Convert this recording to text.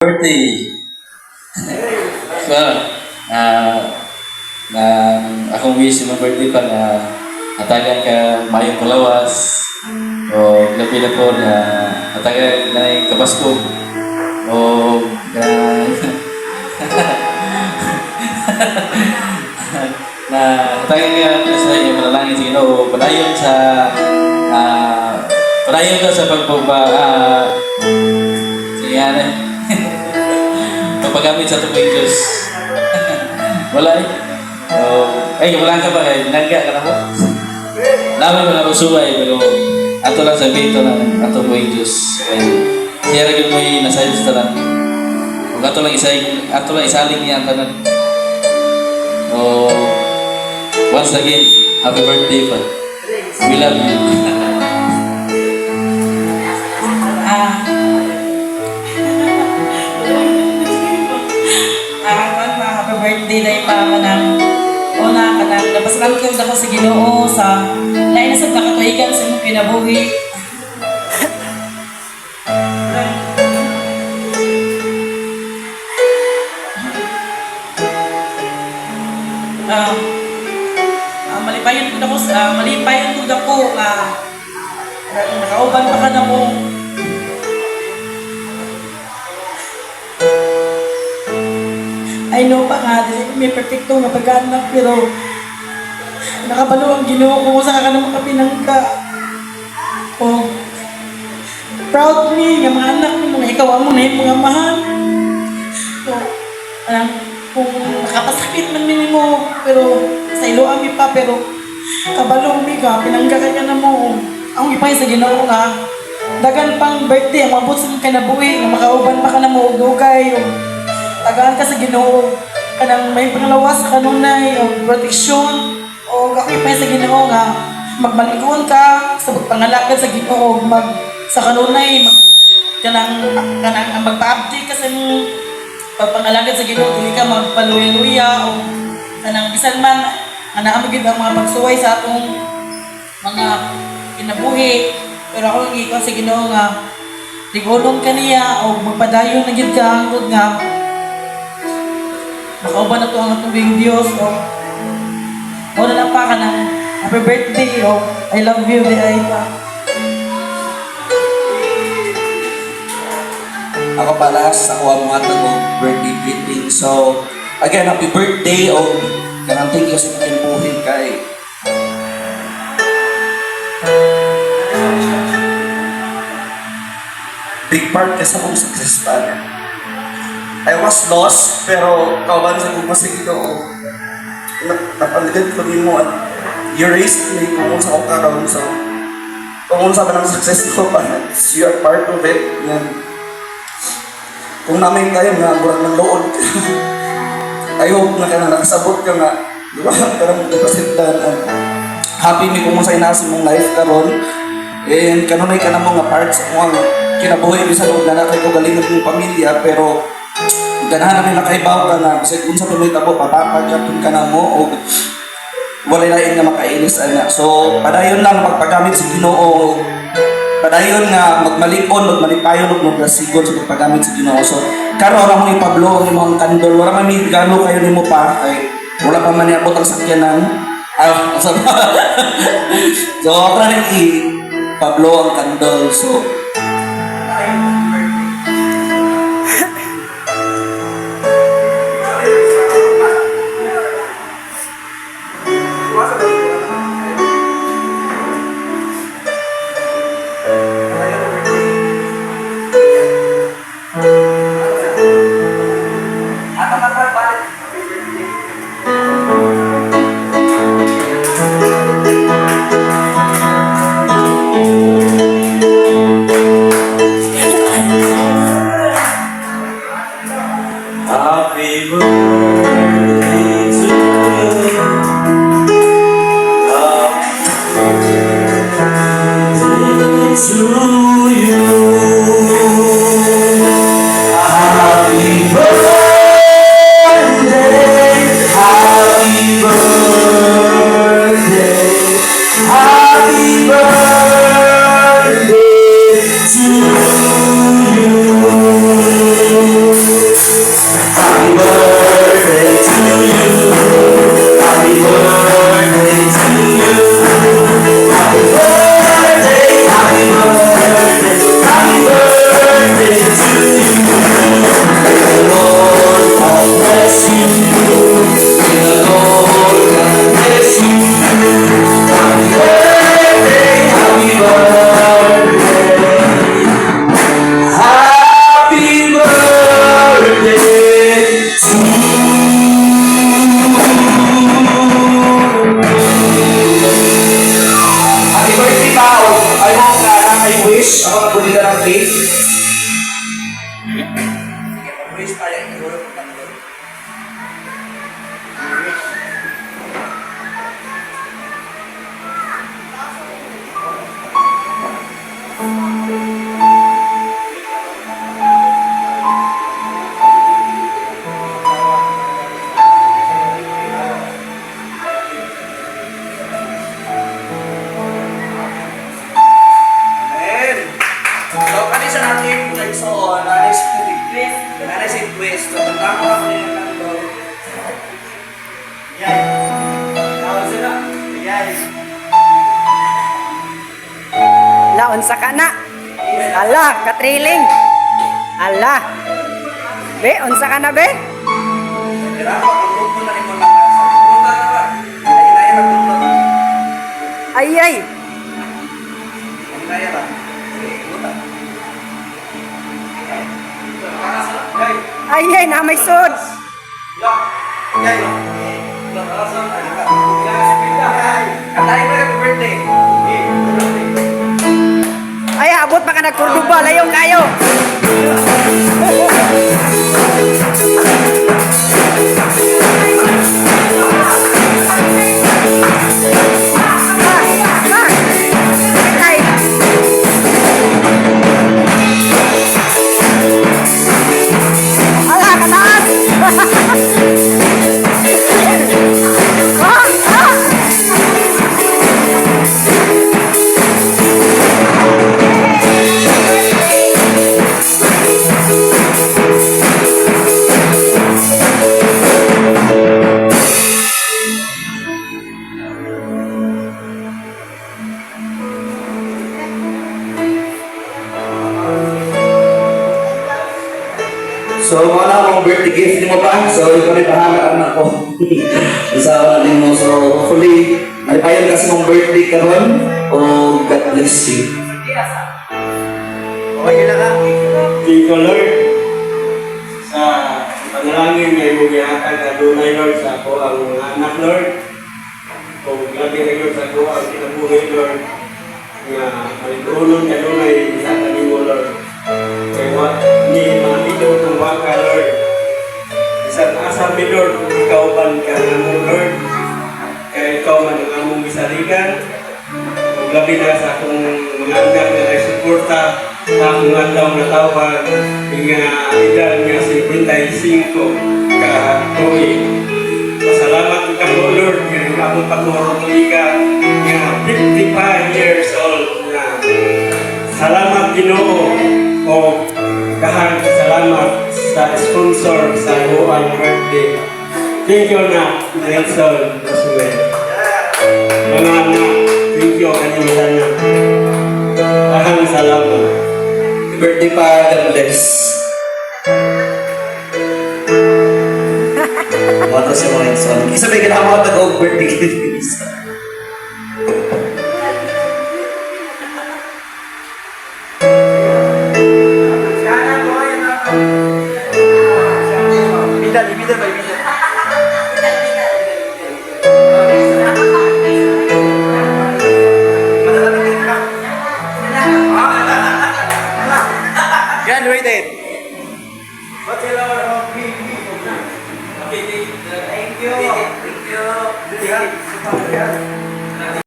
birthday. So, akong wish sa birthday pa na hatagan ka mayong kalawas o labi na po na hatagan na yung kapasko o na hatagan ka sa iyo manalangin sa Ginoo padayon sa padayon ka sa sige nga na pagpagamit sa tubig Diyos. Wala eh. Wala ka ba eh? Nangga ka na mo? Namin mo na magsuway, pero ato lang sabihin ito na ato po yung Diyos. Siya rin mo yung nasa Diyos tanan. Kung ato lang isaling niya ang tanan. Once again, happy birthday pa. We love you. Happy birthday na yung mga kanang una kanang napasalamat ko ako sa Ginoo sa lain na sa nakatuigan sa imong kinabuhi. Malipayan ko ako nakauban pa ka na mo. I know pa nga, may perfecto na pag-anak, pero nakabalo ang Ginoo ko sa ka na makapinangka. Proud me, nga mga anak mo, mga ikaw mo na yung mga mahal. Kung nakapasakit man mo, pero sa iloami pa, pero kabalo mi ka, pinangga ka na mo. Ang ipay sa Ginoo nga, dagan pang birthday, ang mabot sa kinabuhi, nga makauban pa ka na mo, dugay, tagaan ka sa Ginoo kanang may panglawas sa kanunay o proteksyon o kakoy pa sa Ginoo nga magmalikon ka sa pagpangalakad sa Ginoo sa kanunay kanang magpa-update ka sa pagpangalakad sa Ginoo dili ka magpaluya-luya o kanang bisan man anaamagid ang mga pagsuway sa atong mga kinabuhi pero ako ikaw sa Ginoo nga ligulong ka niya o magpadayon na gyud ka hangtod nga makauban na ito ang atong Diyos o na pa ka ng happy birthday o I love you di ay ka. Ako pala sa kuha mo nga ito birthday greeting. So again, happy birthday o kanang thank you sa inyong buhay kay big part ka sa mong success pa. I was lost, pero kauban sa kong masigito ko. Napaligad ko din mo at you raised me kung sa akong karoon. So, kung sa ng success ko pa, you are part of it. Yan. Kung namin kayo nga, murag ng lood ka. I hope na ka na nakasabot ka nga. Diba? Karang ipasintan. Happy me kung sa inasin mong life karon. And kanunay ka na mga parts mo ang kinabuhi. Bisa nung nanakay ko galing ng pamilya, pero ganahan namin nakaibaw ka na kasi kung sa tuloy tabo papapagapin ka na mo o walay lain nga makainis na. So padayon lang magpagamit sa Ginoo, padayon nga magmalikon, magmalipayon ug magasigon sa pagpagamit sa Ginoo. So karon ra mo ipablo ang imong kandol, wala man mi gano kayo nimo pa kay wala pa man niabot ang sakyanan. So ra ni pablo ang kandol. So happy birthday to you. Happy birthday, happy birthday, happy birthday to you. Mag-wish tayo. Siguro kung tatlo. Amen. So, kanisa natin, like so, nanis si twist. So, tama ako nila lang doon. Yan. Tawag sila. Yan. Laon sa kana. Ala, katriling. Ala. Be, unsa ka na be? Kaya ako, grupo na rin mo lang. Grupo na ba? Ay, grupo. Ay ay. Ay, ba? Grupo. Ay ay, na may sud. Ay, abot pa ka nagkurduba, layo kayo. Ay. Ala, kataas. So, mga na akong birthday gift ni mo pa. So, yung kami bahala anak ko. Usawa natin mo. So, hopefully, alipayan kasi mong birthday karon. O, God bless you. Okay lang ha? Thank you, Lord, sa panalangin na imo gihatag adunay, Lord, sa ako ang mga anak, Lord. O grabe na, Lord, sa ako ang kinabuhi, Lord, nga maligulon ka dunay sa kanimo, Lord. Kaya what ni mga ito ng baka, Lord. Isang asam ni Lord, kung ikaw ban ka na mo, Lord. Kaya ikaw man ang among bisalikan. O grabe na sa akong mga anak na nagsuporta sa akong adlaw na tawag nga edad nga 55 ka tuig. Pasalamat ka mo, Lord, nga among pagmumulika nga 55 years old na. Salamat, Ginoo, o kahang salamat sa sponsor sa buwan birthday. Thank you na, Nelson Roswell. Mga anak, thank you kanina na. Kahang salamat. Birthday pa, God bless. Mga si mga inson. Isa ba yung kinamang tag-og birthday gift? Ibidan ba? Ibidan. Graduated. What's the Lord of me? Thank you. Thank you.